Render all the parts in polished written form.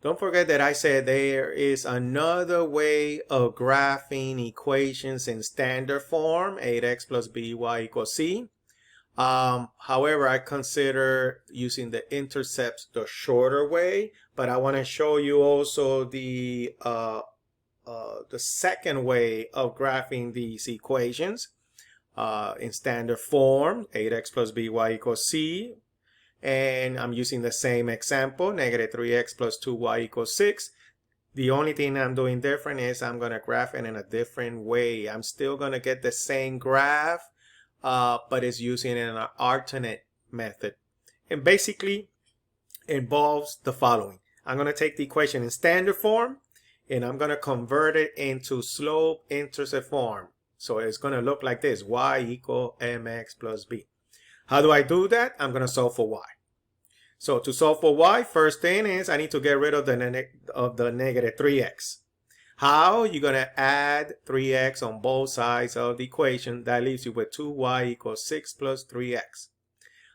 Don't forget that I said there is another way of graphing equations in standard form, 8x plus by equals c. However, I consider using the intercepts the shorter way, but I want to show you also the second way of graphing these equations in standard form, 8x plus by equals c. And I'm using the same example, negative 3x plus 2y equals 6. The only thing I'm doing different is I'm going to graph it in a different way. I'm still going to get the same graph, but it's using an alternate method. And basically involves the following. I'm going to take the equation in standard form, and I'm going to convert it into slope-intercept form. So it's going to look like this, y equal mx plus b. How do I do that? I'm going to solve for y. So to solve for y, first thing is I need to get rid of the negative 3x. How? You're going to add 3x on both sides of the equation. That leaves you with 2y equals 6 plus 3x.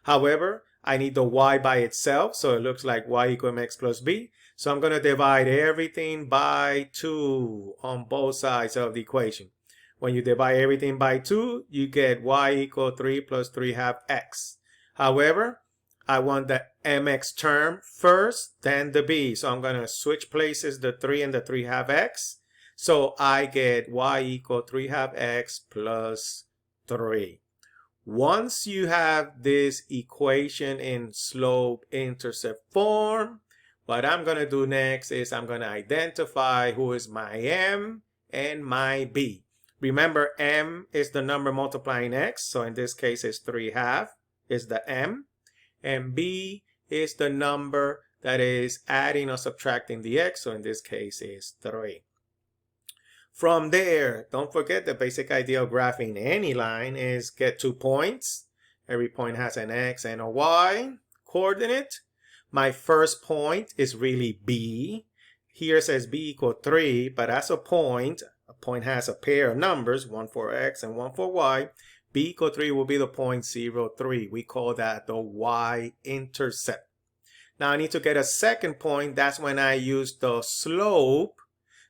However, I need the y by itself, so it looks like y equals mx plus b. So I'm going to divide everything by 2 on both sides of the equation. When you divide everything by 2, you get y equals 3 plus 3 half x. However, I want the mx term first, then the b. So I'm going to switch places the 3 and the 3 half x. So I get y equals 3 half x plus 3. Once you have this equation in slope-intercept form, what I'm going to do next is I'm going to identify who is my m and my b. Remember, m is the number multiplying x, so in this case it's 3 half is the m, and b is the number that is adding or subtracting the x, so in this case is 3. From there, don't forget the basic idea of graphing any line is get 2 points. Every point has an x and a y coordinate. My first point is really b. Here it says b equals 3, but as a point has a pair of numbers, one for x and one for y. B equals 3 will be the point 0, 3. We call that the y-intercept. Now I need to get a second point. That's when I use the slope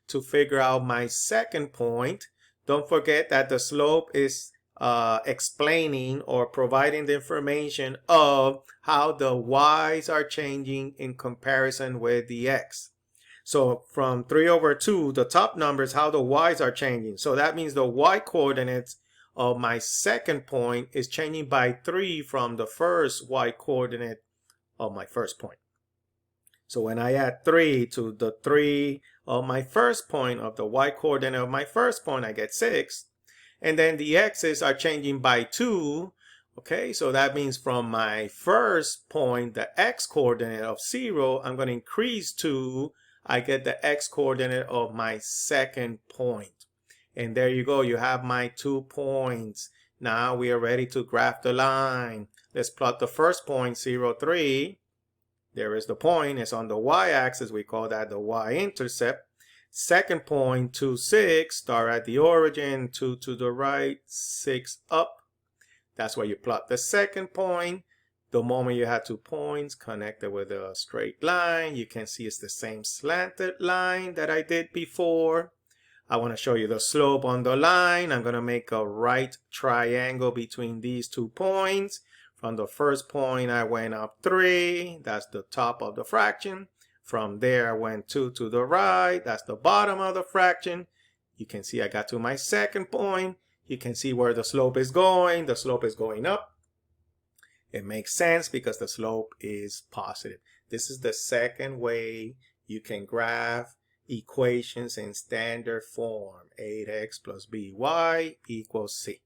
to figure out my second point. Don't forget that the slope is explaining or providing the information of how the y's are changing in comparison with the x. So from 3 over 2, the top number is how the y's are changing. So that means the y coordinates of my second point is changing by 3 from the first y coordinate of my first point. So when I add 3 to the 3 of my first point of the y coordinate of my first point, I get 6. And then the x's are changing by 2. Okay, so that means from my first point, the x coordinate of 0, I'm going to increase 2. I get the x coordinate of my second point. And there you go. You have my 2 points. Now we are ready to graph the line. Let's plot the first point, 0, 3. There is the point. It's on the y-axis. We call that the y-intercept. Second point, 2, 6. Start at the origin. 2 to the right, 6 up. That's where you plot the second point. The moment you have 2 points connected with a straight line, you can see it's the same slanted line that I did before. I want to show you the slope on the line. I'm going to make a right triangle between these 2 points. From the first point, I went up 3. That's the top of the fraction. From there, I went 2 to the right. That's the bottom of the fraction. You can see I got to my second point. You can see where the slope is going. The slope is going up. It makes sense because the slope is positive. This is the second way you can graph equations in standard form. 8x plus by equals c.